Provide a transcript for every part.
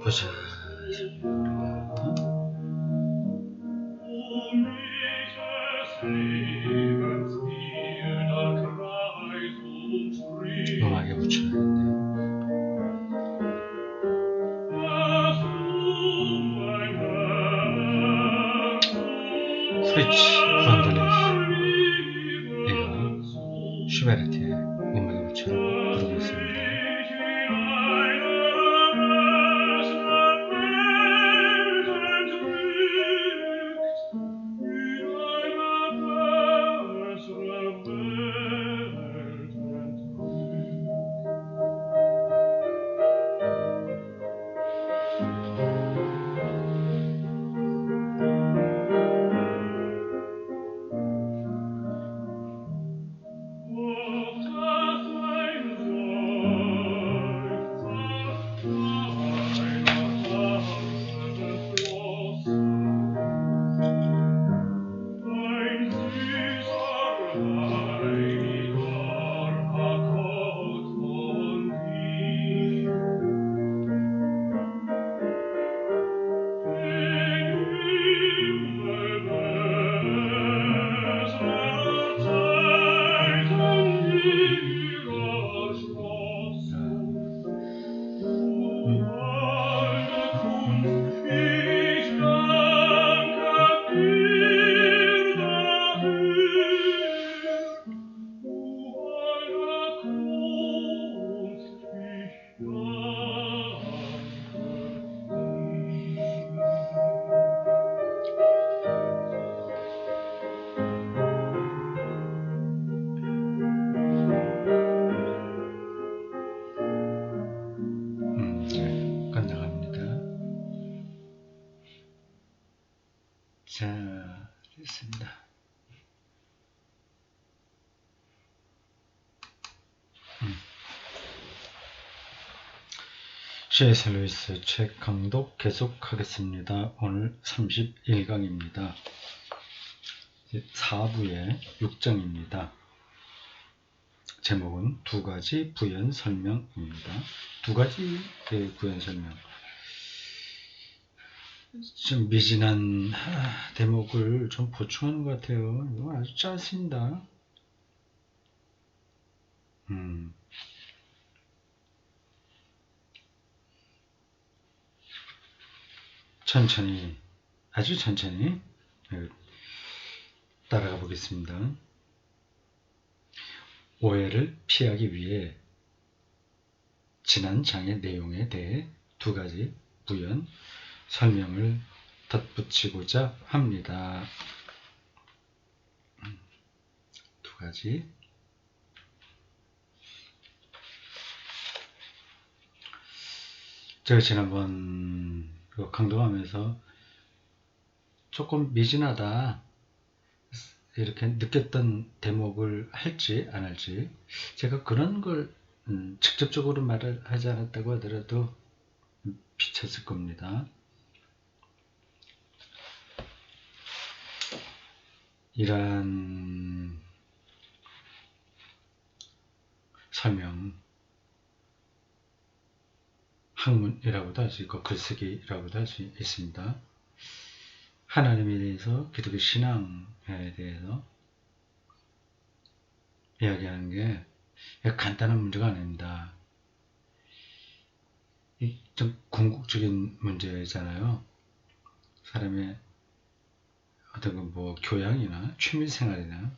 보자. 음악에 붙여야겠네. 프리츠 반델레이스. 이거 슈베르트의 음악에 붙여 부르고 있습니다. 자, 됐습니다. C.S. 루이스 책 강독 계속하겠습니다. 오늘 31강입니다. 4부의 6장입니다. 제목은 두 가지 부연 설명입니다. 두 가지의 부연 설명. 좀 미진한 대목을 좀 보충하는 것 같아요. 이거 아주 짧습니다. 천천히, 아주 천천히 따라가 보겠습니다. 오해를 피하기 위해 지난 장의 내용에 대해 두 가지 부연 설명을 덧붙이고자 합니다. 두 가지. 제가 지난번 강독하면서 조금 미진하다 이렇게 느꼈던 대목을 할지 안 할지, 제가 그런 걸 직접적으로 말을 하지 않았다고 하더라도 비쳤을 겁니다. 이러한 설명, 학문이라고도 할 수 있고 글쓰기라고도 할 수 있습니다. 하나님에 대해서, 기독교 신앙에 대해서 이야기하는 게 간단한 문제가 아닙니다. 좀 궁극적인 문제잖아요. 사람의 어떤 교양이나 취미생활이나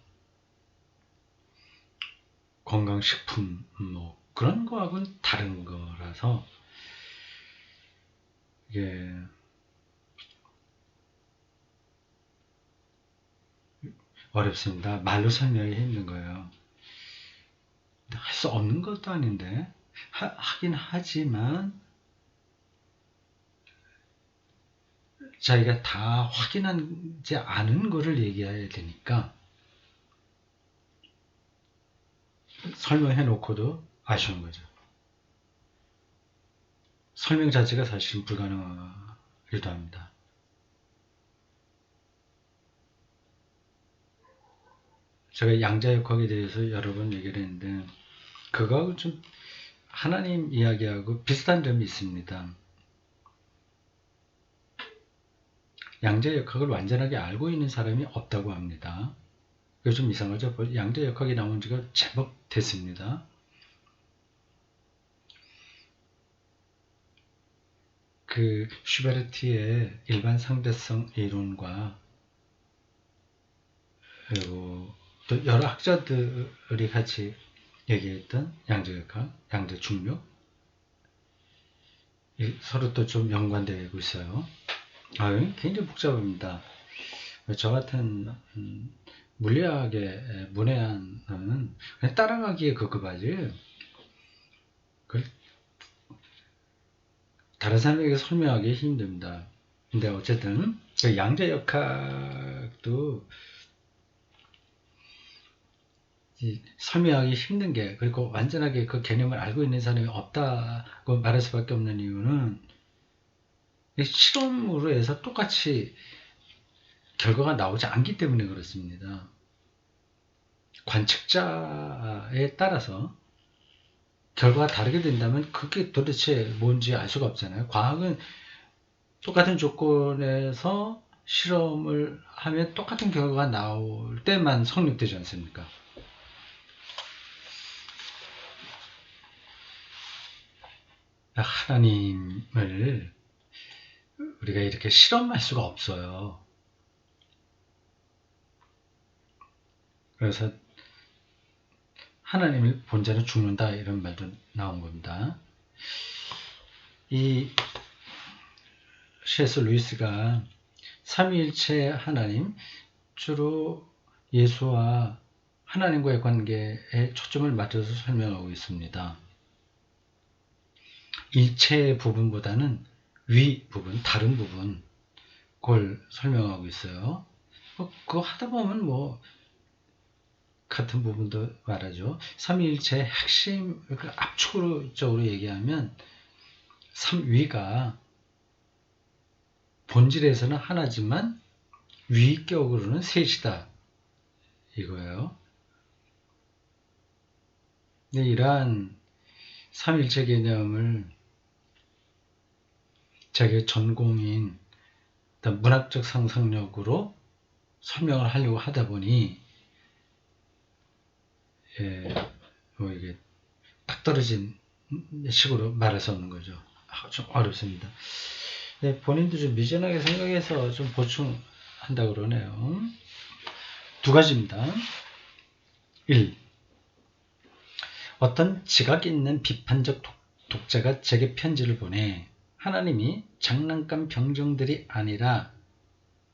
건강식품 그런 거하고는 다른 거라서 이게 어렵습니다. 말로 설명이 힘든 거예요. 할 수 없는 것도 아닌데 하긴 하지만 자기가 다 확인하지 않은 거를 얘기해야 되니까 설명해 놓고도 아쉬운 거죠. 설명 자체가 사실은 불가능하기도 합니다. 제가 양자역학에 대해서 여러 번 얘기를 했는데 그거하고 좀 하나님 이야기하고 비슷한 점이 있습니다. 양자역학을 완전하게 알고 있는 사람이 없다고 합니다. 요즘 이상하죠? 양자역학이 나온 지가 제법 됐습니다. 그 슈베르트의 일반 상대성 이론과 그리고 또 여러 학자들이 같이 얘기했던 양자역학, 양자중력 서로 또 좀 연관되고 있어요. 굉장히 복잡합니다. 저 같은 물리학의 문외한은 그냥 따라가기에 급급하지 다른 사람에게 설명하기 힘듭니다. 근데 어쨌든 그 양자역학도 설명하기 힘든 게, 그리고 완전하게 그 개념을 알고 있는 사람이 없다고 말할 수밖에 없는 이유는 실험으로 해서 똑같이 결과가 나오지 않기 때문에 그렇습니다. 관측자에 따라서 결과가 다르게 된다면 그게 도대체 뭔지 알 수가 없잖아요. 과학은 똑같은 조건에서 실험을 하면 똑같은 결과가 나올 때만 성립되지 않습니까? 하나님을 우리가 이렇게 실험할 수가 없어요. 그래서 하나님의 본자는 죽는다 이런 말도 나온 겁니다. 이 C.S. 루이스가 삼위일체 하나님, 주로 예수와 하나님과의 관계에 초점을 맞춰서 설명하고 있습니다. 일체 부분보다는 위 부분, 다른 부분, 그걸 설명하고 있어요. 그거 하다 보면 같은 부분도 말하죠. 삼위일체의 핵심, 압축적으로 얘기하면 삼위가 본질에서는 하나지만 위격으로는 셋이다 이거예요. 근데 이러한 삼일체 개념을 자기의 전공인 문학적 상상력으로 설명을 하려고 하다 보니 이게 딱 떨어진 식으로 말할 수 없는 거죠. 좀 어렵습니다. 본인도 좀 미진하게 생각해서 좀 보충한다 그러네요. 두 가지입니다. 1. 어떤 지각 있는 비판적 독자가 제게 편지를 보내 하나님이 장난감 병정들이 아니라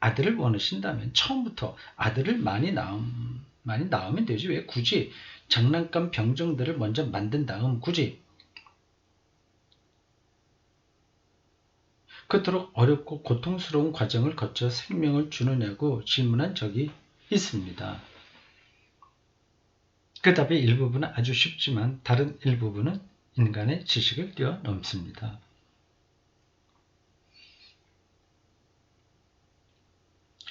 아들을 원하신다면 처음부터 아들을 많이 낳으면 되지, 왜 굳이 장난감 병정들을 먼저 만든 다음 굳이 그토록 어렵고 고통스러운 과정을 거쳐 생명을 주느냐고 질문한 적이 있습니다. 그 답의 일부분은 아주 쉽지만 다른 일부분은 인간의 지식을 뛰어넘습니다.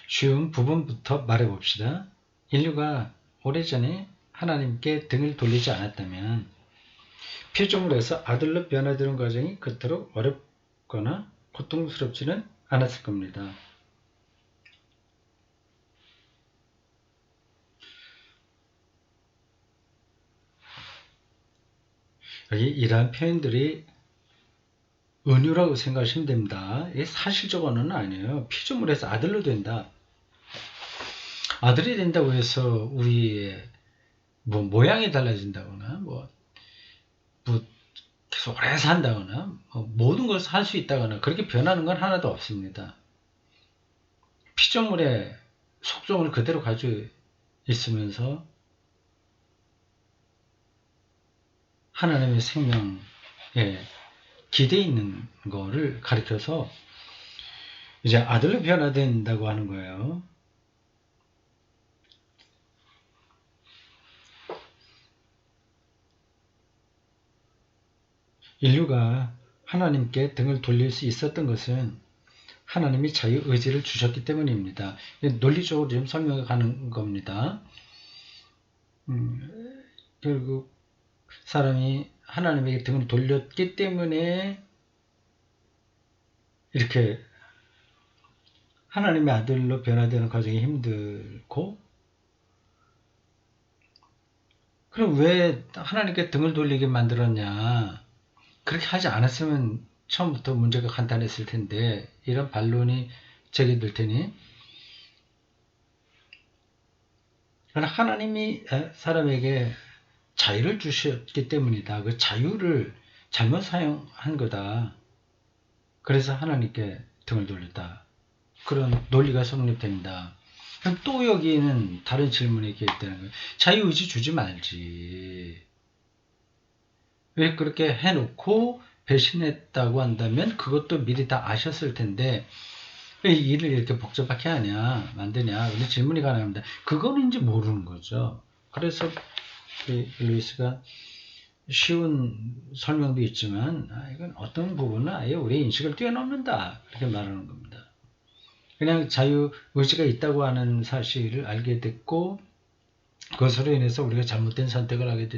쉬운 부분부터 말해봅시다. 인류가 오래전에 하나님께 등을 돌리지 않았다면 피조물로 해서 아들로 변화되는 과정이 그토록 어렵거나 고통스럽지는 않았을 겁니다. 여기 이러한 표현들이 은유라고 생각하시면 됩니다. 이게 사실적 언어는 아니에요. 피조물에서 아들로 된다. 아들이 된다고 해서 우리의 모양이 달라진다거나 계속 오래 산다거나 모든 것을 할 수 있다거나 그렇게 변하는 건 하나도 없습니다. 피조물의 속성을 그대로 가지고 있으면서 하나님의 생명에 기대 있는 거를 가리켜서 이제 아들로 변화된다고 하는 거예요. 인류가 하나님께 등을 돌릴 수 있었던 것은 하나님이 자유의지를 주셨기 때문입니다. 논리적으로 좀 설명해 가는 겁니다. 결국 사람이 하나님에게 등을 돌렸기 때문에 이렇게 하나님의 아들로 변화되는 과정이 힘들고, 그럼 왜 하나님께 등을 돌리게 만들었냐? 그렇게 하지 않았으면 처음부터 문제가 간단했을 텐데, 이런 반론이 제기될 테니, 하나님이 사람에게 자유를 주셨기 때문이다. 그 자유를 잘못 사용한 거다. 그래서 하나님께 등을 돌렸다. 그런 논리가 성립됩니다. 그럼 또 여기는 다른 질문이 있다는 거예요. 자유의지 주지 말지. 왜 그렇게 해놓고 배신했다고 한다면 그것도 미리 다 아셨을 텐데 왜 일을 이렇게 복잡하게 하냐, 만드냐, 이런 질문이 가능합니다. 그거는 이제 모르는 거죠. 그래서 루이스가 쉬운 설명도 있지만 이건 어떤 부분은 아예 우리의 인식을 뛰어넘는다 이렇게 말하는 겁니다. 그냥 자유의지가 있다고 하는 사실을 알게 됐고 그것으로 인해서 우리가 잘못된 선택을 하게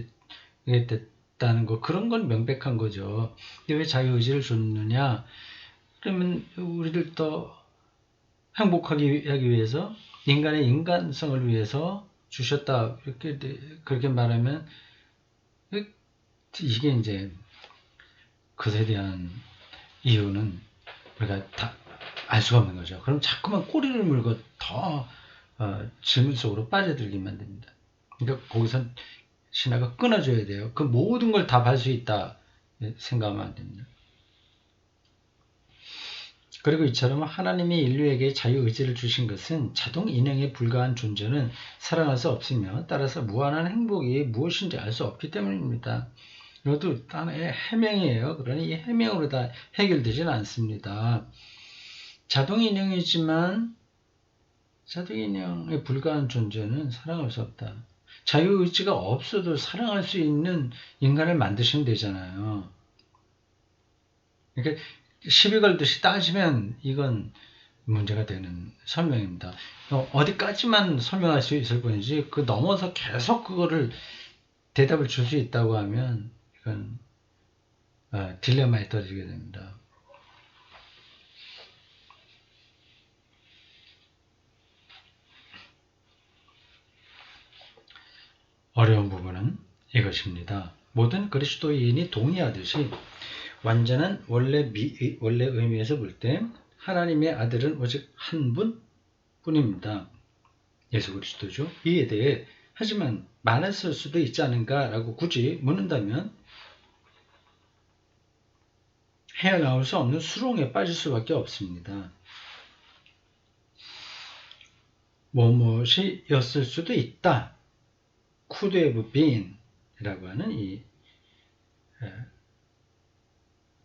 됐다는 거, 그런 건 명백한 거죠. 근데 왜 자유의지를 줬느냐? 그러면 우리들도 행복하게 하기 위해서, 인간의 인간성을 위해서 주셨다 이렇게 그렇게 말하면 이게 이제 그것에 대한 이유는 우리가 다 알 수가 없는 거죠. 그럼 자꾸만 꼬리를 물고 더 질문 속으로 빠져들게 만듭니다. 그러니까 거기선 신화가 끊어줘야 돼요. 그 모든 걸 다 볼 수 있다 생각하면 안 됩니다. 그리고 이처럼 하나님이 인류에게 자유의지를 주신 것은 자동 인형에 불과한 존재는 살아날 수 없으며 따라서 무한한 행복이 무엇인지 알 수 없기 때문입니다. 이것도 하나의 해명이에요. 그러니 이 해명으로 다 해결되지는 않습니다. 자동 인형이지만 자동 인형에 불과한 존재는 사랑할 수 없다. 자유의지가 없어도 사랑할 수 있는 인간을 만드시면 되잖아요. 그러니까 시비 걸듯이 따지면 이건 문제가 되는 설명입니다. 어디까지만 설명할 수 있을 뿐이지 그 넘어서 계속 그거를 대답을 줄 수 있다고 하면 이건 딜레마에 떨어지게 됩니다. 어려운 부분은 이것입니다. 모든 그리스도인이 동의하듯이 완전한 원래 의미에서 볼 때 하나님의 아들은 오직 한 분 뿐입니다. 예수 그리스도죠. 이에 대해 하지만 많았을 수도 있지 않은가 라고 굳이 묻는다면 헤어나올 수 없는 수렁에 빠질 수밖에 없습니다. 무엇이었을 수도 있다. could have been 이라고 하는 이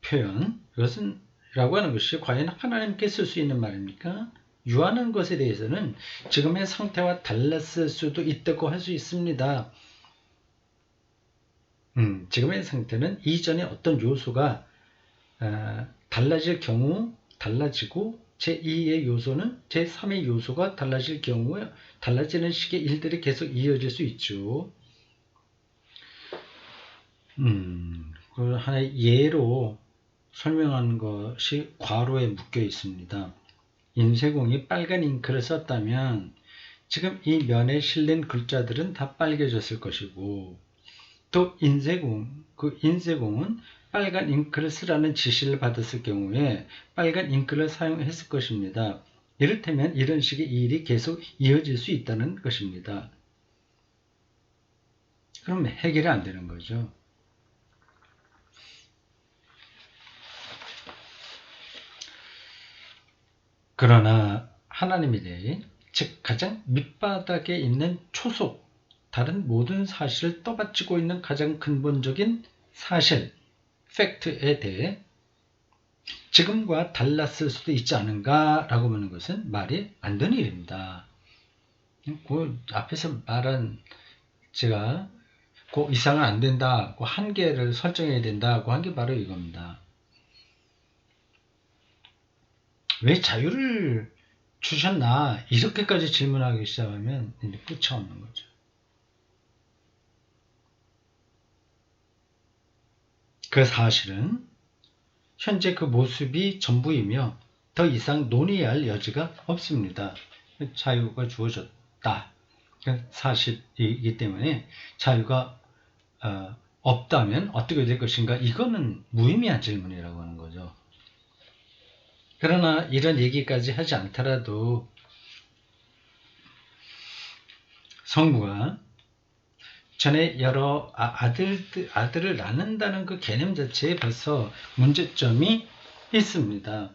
표현, 이것은 라고 하는 것이 과연 하나님께 쓸 수 있는 말입니까? 유하는 것에 대해서는 지금의 상태와 달랐을 수도 있다고 할 수 있습니다. 지금의 상태는 이전에 어떤 요소가 달라질 경우 달라지고 제2의 요소는 제3의 요소가 달라질 경우에 달라지는 식의 일들이 계속 이어질 수 있죠. 그 하나의 예로 설명하는 것이 괄호에 묶여 있습니다. 인쇄공이 빨간 잉크를 썼다면 지금 이 면에 실린 글자들은 다 빨개졌을 것이고 또 인쇄공은 빨간 잉크를 쓰라는 지시를 받았을 경우에 빨간 잉크를 사용했을 것입니다. 이를테면 이런 식의 일이 계속 이어질 수 있다는 것입니다. 그럼 해결이 안 되는 거죠. 그러나 하나님에 대해 즉 가장 밑바닥에 있는 초속 다른 모든 사실을 떠받치고 있는 가장 근본적인 사실 팩트에 대해 지금과 달랐을 수도 있지 않은가 라고 묻는 것은 말이 안 되는 일입니다. 그 앞에서 말한 제가 그 이상은 안 된다, 그 한계를 설정해야 된다고 한 게 바로 이겁니다. 왜 자유를 주셨나 이렇게까지 질문하기 시작하면 이제 끝이 없는 거죠. 그 사실은 현재 그 모습이 전부이며 더 이상 논의할 여지가 없습니다. 자유가 주어졌다. 사실이기 때문에 자유가 없다면 어떻게 될 것인가? 이거는 무의미한 질문이라고 하는 거죠. 그러나 이런 얘기까지 하지 않더라도 성부가 전에 여러 아들을 낳는다는 그 개념 자체에 벌써 문제점이 있습니다.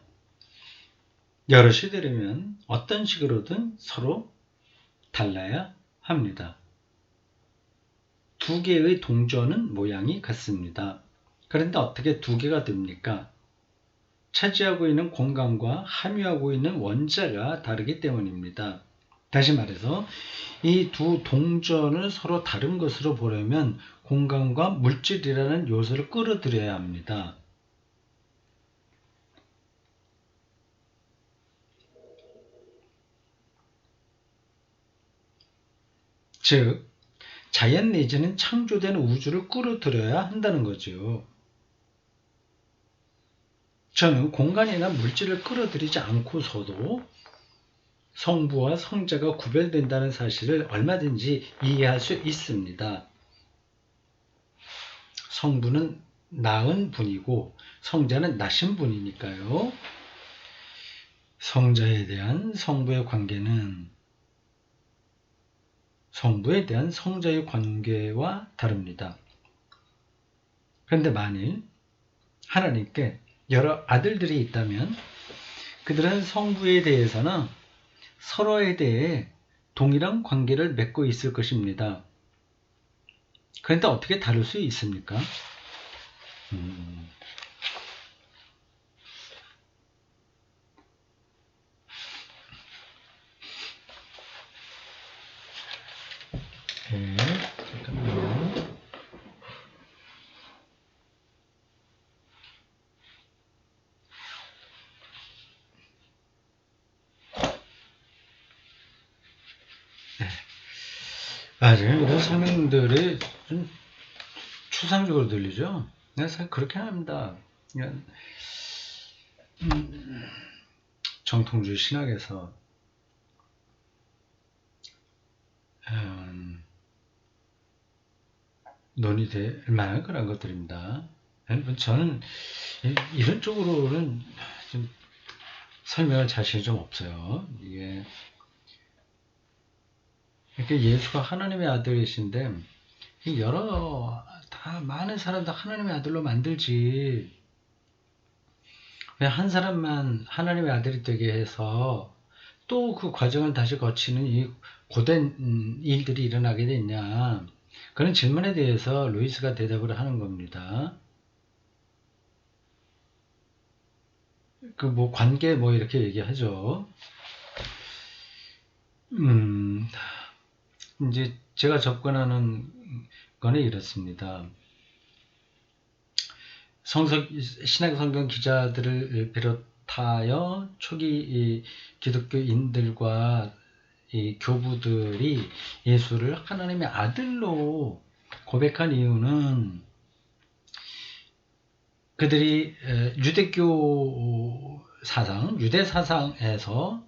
여럿이 되려면 어떤 식으로든 서로 달라야 합니다. 두 개의 동전은 모양이 같습니다. 그런데 어떻게 두 개가 됩니까? 차지하고 있는 공간과 함유하고 있는 원자가 다르기 때문입니다. 다시 말해서 이 두 동전을 서로 다른 것으로 보려면 공간과 물질이라는 요소를 끌어들여야 합니다. 즉, 자연 내지는 창조된 우주를 끌어들여야 한다는 거죠. 저는 공간이나 물질을 끌어들이지 않고서도 성부와 성자가 구별된다는 사실을 얼마든지 이해할 수 있습니다. 성부는 낳은 분이고 성자는 낳으신 분이니까요. 성자에 대한 성부의 관계는 성부에 대한 성자의 관계와 다릅니다. 그런데 만일 하나님께 여러 아들들이 있다면 그들은 성부에 대해서는 서로에 대해 동일한 관계를 맺고 있을 것입니다. 그런데 어떻게 다룰 수 있습니까? 네, 잠깐만요. 네. 맞아요. 이런 설명들이 좀 추상적으로 들리죠? 내가 사실 그렇게 합니다. 정통주의 신학에서 논의될 만한 그런 것들입니다. 저는 이런 쪽으로는 좀 설명할 자신이 좀 없어요. 이게 이렇게 예수가 하나님의 아들이신데 다 많은 사람들 하나님의 아들로 만들지 왜 한 사람만 하나님의 아들이 되게 해서 또 그 과정을 다시 거치는 이 고된 일들이 일어나게 됐냐, 그런 질문에 대해서 루이스가 대답을 하는 겁니다. 그 뭐 관계 뭐 이렇게 얘기하죠. 이제 제가 접근하는 거는 이렇습니다. 신약 성경 기자들을 비롯하여 초기 기독교인들과 이 교부들이 예수를 하나님의 아들로 고백한 이유는 그들이 유대교 사상, 유대 사상에서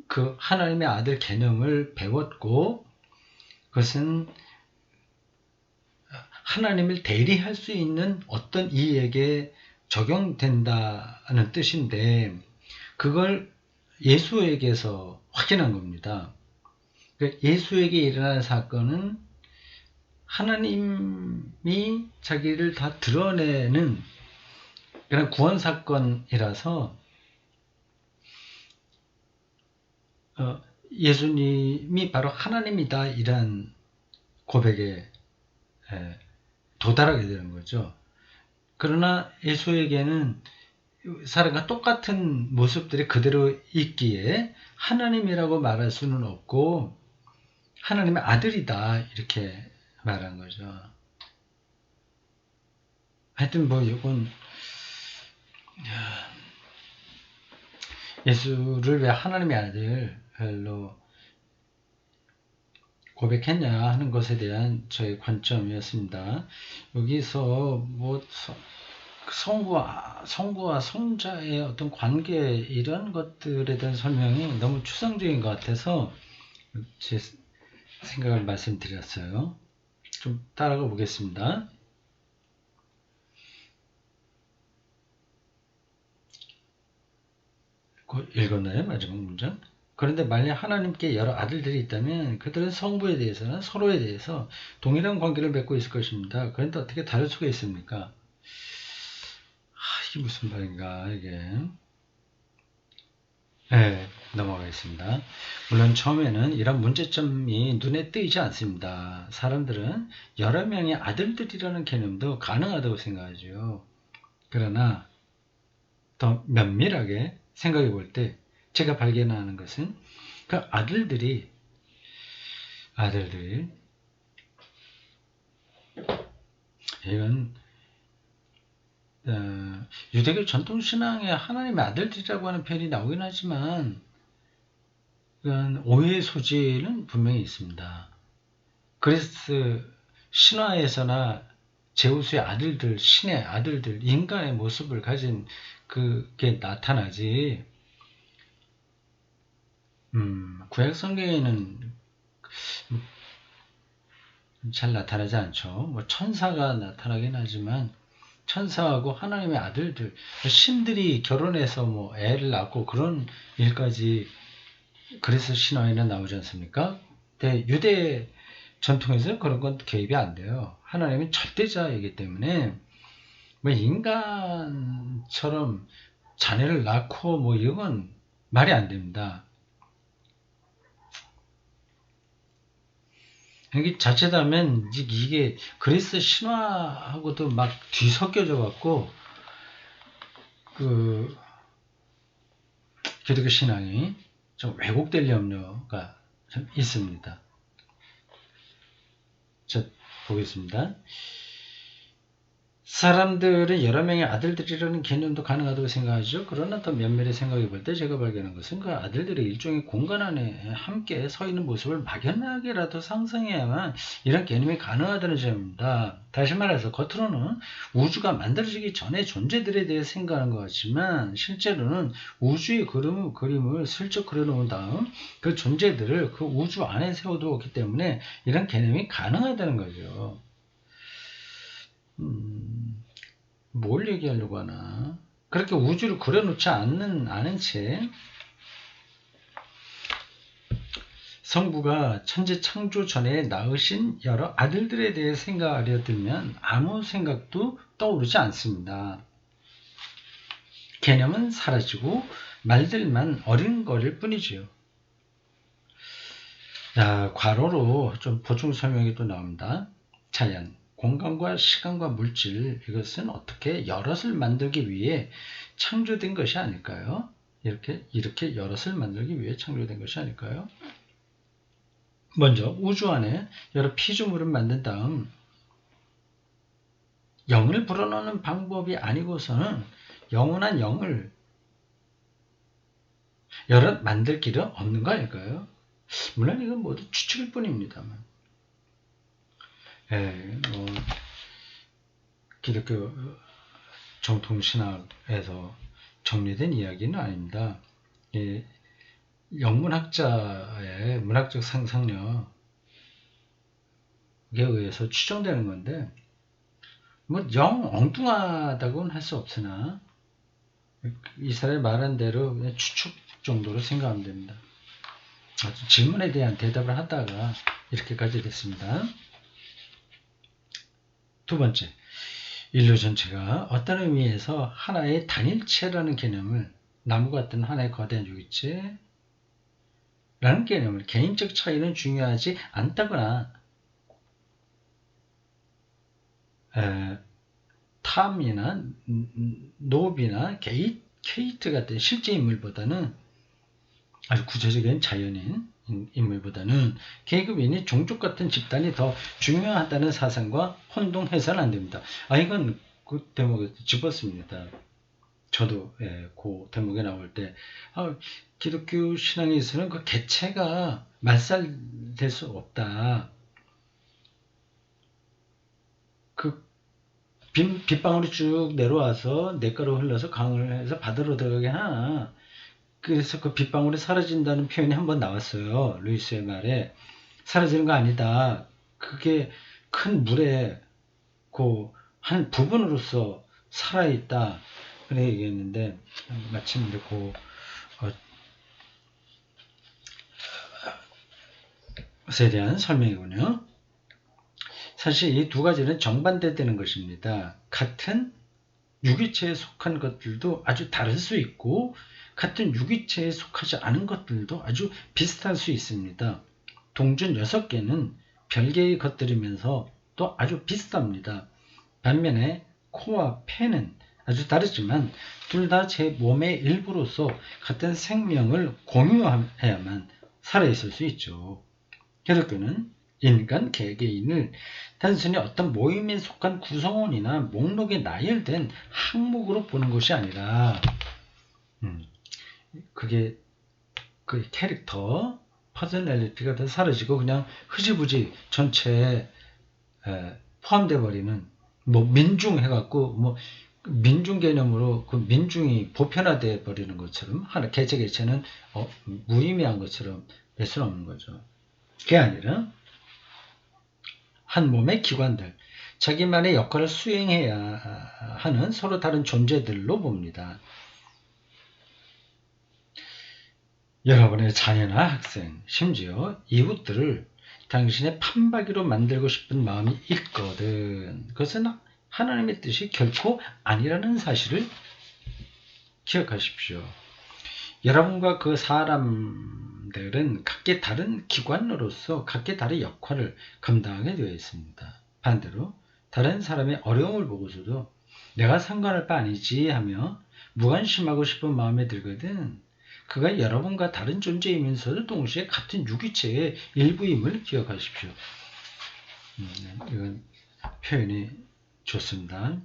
그 하나님의 아들 개념을 배웠고, 그것은 하나님을 대리할 수 있는 어떤 이에게 적용된다는 뜻인데, 그걸 예수에게서 확인한 겁니다. 예수에게 일어난 사건은 하나님이 자기를 다 드러내는 그런 구원 사건이라서 예수님이 바로 하나님이다 이런 고백에 도달하게 되는 거죠. 그러나 예수에게는 사람과 똑같은 모습들이 그대로 있기에 하나님이라고 말할 수는 없고 하나님의 아들이다 이렇게 말한 거죠. 하여튼 뭐 이건 예수를 왜 하나님의 아들로 고백했냐 하는 것에 대한 저의 관점이었습니다. 여기서 뭐 성부와 성자의 어떤 관계 이런 것들에 대한 설명이 너무 추상적인 것 같아서 제 생각을 말씀드렸어요. 좀 따라가 보겠습니다. 읽었나요? 마지막 문장? 그런데 만약 하나님께 여러 아들들이 있다면 그들은 성부에 대해서는 서로에 대해서 동일한 관계를 맺고 있을 것입니다. 그런데 어떻게 다를 수가 있습니까? 이게 무슨 말인가 이게. 네, 넘어가겠습니다. 물론 처음에는 이런 문제점이 눈에 띄지 않습니다. 사람들은 여러 명의 아들들이라는 개념도 가능하다고 생각하죠. 그러나 더 면밀하게 생각해 볼 때 제가 발견하는 것은 그 아들들이 이건 유대교 전통신앙에 하나님의 아들들이라고 하는 표현이 나오긴 하지만 이건 오해의 소지는 분명히 있습니다. 그리스 신화에서나 제우스의 아들들, 신의 아들들, 인간의 모습을 가진 그게 나타나지 구약 성경에는 잘 나타나지 않죠. 뭐 천사가 나타나긴 하지만 천사하고 하나님의 아들들, 신들이 결혼해서 뭐 애를 낳고 그런 일까지 그리스 신화에는 나오지 않습니까? 근데 유대 전통에서는 그런 건 개입이 안 돼요. 하나님은 절대자이기 때문에 뭐 인간처럼 자녀를 낳고 뭐 이런 건 말이 안 됩니다. 이게 자칫하면 이게 그리스 신화하고도 막 뒤섞여져 갖고 그 기독교 신앙이 좀 왜곡될 염려가 좀 있습니다. 자, 보겠습니다. 사람들은 여러 명의 아들들이라는 개념도 가능하다고 생각하죠. 그러나 더 면밀히 생각해 볼 때 제가 발견한 것은 그 아들들이 일종의 공간 안에 함께 서 있는 모습을 막연하게라도 상상해야만 이런 개념이 가능하다는 점입니다. 다시 말해서 겉으로는 우주가 만들어지기 전의 존재들에 대해 생각하는 것 같지만 실제로는 우주의 그림을 슬쩍 그려놓은 다음 그 존재들을 그 우주 안에 세워두었기 때문에 이런 개념이 가능하다는 거죠. 뭘 얘기하려고 하나? 그렇게 우주를 그려놓지 않은 채 성부가 천지 창조 전에 낳으신 여러 아들들에 대해 생각하려 들면 아무 생각도 떠오르지 않습니다. 개념은 사라지고 말들만 어린거릴 뿐이지요. 괄호로 좀 보충 설명이 또 나옵니다. 자연, 공간과 시간과 물질, 이것은 어떻게 여럿을 만들기 위해 창조된 것이 아닐까요? 이렇게 여럿을 만들기 위해 창조된 것이 아닐까요? 먼저 우주 안에 여러 피조물을 만든 다음 영을 불어넣는 방법이 아니고서는 영원한 영을 여럿 만들 길은 없는 거 아닐까요? 물론 이건 모두 추측일 뿐입니다만. 기독교 정통신학에서 정리된 이야기는 아닙니다. 영문학자의 문학적 상상력에 의해서 추정되는 건데 뭐 영 엉뚱하다고는 할 수 없으나 이 사람이 말한 대로 그냥 추측 정도로 생각하면 됩니다. 질문에 대한 대답을 하다가 이렇게까지 됐습니다. 두 번째, 인류 전체가 어떤 의미에서 하나의 단일체라는 개념을 나무 같은 하나의 거대한 유기체 라는 개념을 개인적 차이는 중요하지 않다거나 탐이나 노비나 케이트 같은 실제 인물보다는 아주 구체적인 자연인 인물보다는 계급이니 종족 같은 집단이 더 중요하다는 사상과 혼동해서는 안 됩니다. 이건 그 대목에 짚었습니다. 저도 그 대목에 나올 때 기독교 신앙에서는 그 개체가 말살될 수 없다. 빗방울이 쭉 내려와서 냇가로 흘러서 강을 해서 바다로 들어가게 하나. 그래서 그 빗방울이 사라진다는 표현이 한번 나왔어요. 루이스의 말에. 사라지는 거 아니다. 그게 큰 물의 그 한 부분으로서 살아있다. 그래 얘기했는데, 마침 이제 그것에 대한 설명이군요. 사실 이 두 가지는 정반대되는 것입니다. 같은 유기체에 속한 것들도 아주 다를 수 있고, 같은 유기체에 속하지 않은 것들도 아주 비슷할 수 있습니다. 동전 6개는 별개의 것들이면서 또 아주 비슷합니다. 반면에 코와 폐는 아주 다르지만 둘 다 제 몸의 일부로서 같은 생명을 공유해야만 살아있을 수 있죠. 기독교는 인간 개개인을 단순히 어떤 모임에 속한 구성원이나 목록에 나열된 항목으로 보는 것이 아니라 그게 그 캐릭터, 퍼스널리티가 다 사라지고 그냥 흐지부지 전체에 포함되어 버리는, 뭐 민중 해갖고 뭐 민중 개념으로 그 민중이 보편화되어 버리는 것처럼 하나 개체는 무의미한 것처럼 될 수는 없는 거죠. 그게 아니라 한 몸의 기관들, 자기만의 역할을 수행해야 하는 서로 다른 존재들로 봅니다. 여러분의 자녀나 학생, 심지어 이웃들을 당신의 판박이로 만들고 싶은 마음이 있거든. 그것은 하나님의 뜻이 결코 아니라는 사실을 기억하십시오. 여러분과 그 사람들은 각기 다른 기관으로서 각기 다른 역할을 감당하게 되어 있습니다. 반대로 다른 사람의 어려움을 보고서도 내가 상관할 바 아니지 하며 무관심하고 싶은 마음에 들거든. 그가 여러분과 다른 존재이면서도 동시에 같은 유기체의 일부임을 기억하십시오. 이건 표현이 좋습니다.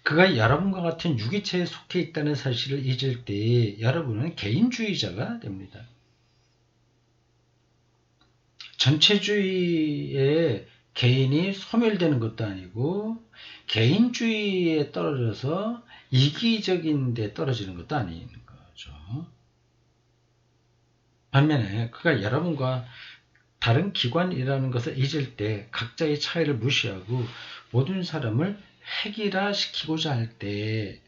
그가 여러분과 같은 유기체에 속해 있다는 사실을 잊을 때 여러분은 개인주의자가 됩니다. 전체주의에 개인이 소멸되는 것도 아니고 개인주의에 떨어져서 이기적인 데 떨어지는 것도 아닌 거죠. 반면에 그가 여러분과 다른 기관이라는 것을 잊을 때 각자의 차이를 무시하고 모든 사람을 획일화시키고자 할 때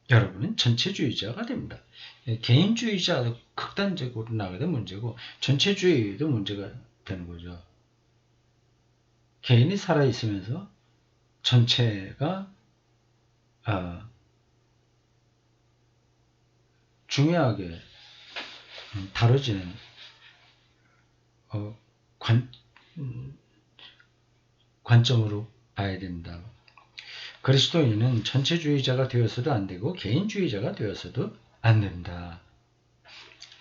여러분은 전체주의자가 됩니다. 개인주의자 극단적으로 나가게 되면 문제고 전체주의도 문제가 되는 거죠. 개인이 살아있으면서 전체가 중요하게 다뤄지는 관점으로 봐야 된다. 그리스도인은 전체주의자가 되어서도 안 되고 개인주의자가 되어서도 안 된다.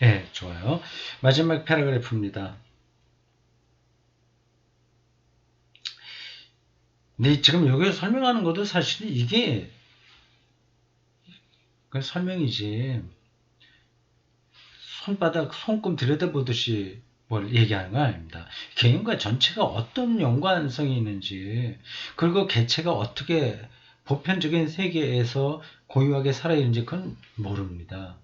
예, 좋아요. 마지막 패러그래프입니다. 근데 지금 여기서 설명하는 것도 사실 이게 설명이지 손금 들여다보듯이 뭘 얘기하는 건 아닙니다. 개인과 전체가 어떤 연관성이 있는지, 그리고 개체가 어떻게 보편적인 세계에서 고유하게 살아있는지 그건 모릅니다.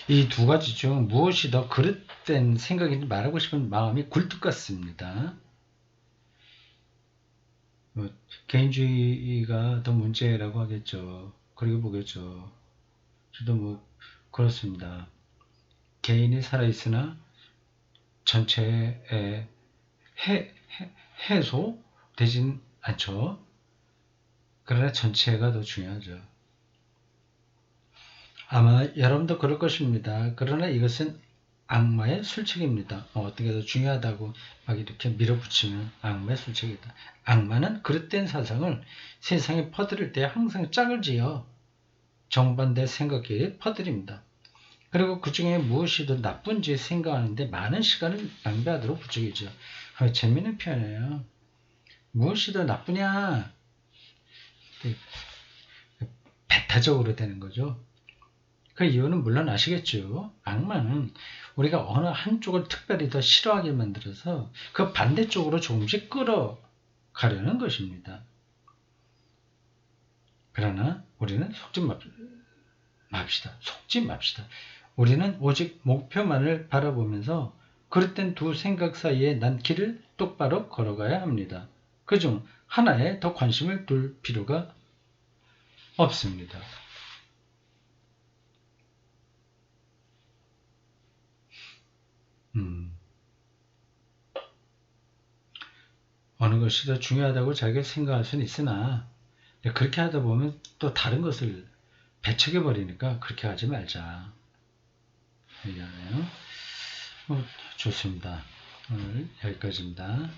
이 두 가지 중 무엇이 더 그릇된 생각인지 말하고 싶은 마음이 굴뚝 같습니다. 개인주의가 더 문제라고 하겠죠. 그리고 보겠죠. 저도 그렇습니다. 개인이 살아있으나 전체에 해소되진 않죠. 그러나 전체가 더 중요하죠. 아마 여러분도 그럴 것입니다. 그러나 이것은 악마의 술책입니다. 어떤 게 더 중요하다고 막 이렇게 밀어붙이면 악마의 술책이다. 악마는 그릇된 사상을 세상에 퍼뜨릴 때 항상 짝을 지어 정반대 생각에 퍼뜨립니다. 그리고 그 중에 무엇이 더 나쁜지 생각하는데 많은 시간을 낭비하도록 부추기죠. 재미있는 표현이에요. 무엇이 더 나쁘냐? 배타적으로 되는 거죠. 그 이유는 물론 아시겠죠. 악마는 우리가 어느 한쪽을 특별히 더 싫어하게 만들어서 그 반대쪽으로 조금씩 끌어가려는 것입니다. 그러나 우리는 속지 맙시다. 우리는 오직 목표만을 바라보면서 그릇된 두 생각 사이에 난 길을 똑바로 걸어가야 합니다. 그중 하나에 더 관심을 둘 필요가 없습니다. 어느 것이 더 중요하다고 자기가 생각할 수는 있으나 그렇게 하다 보면 또 다른 것을 배척해 버리니까 그렇게 하지 말자 얘기하네요. 좋습니다. 오늘 여기까지입니다.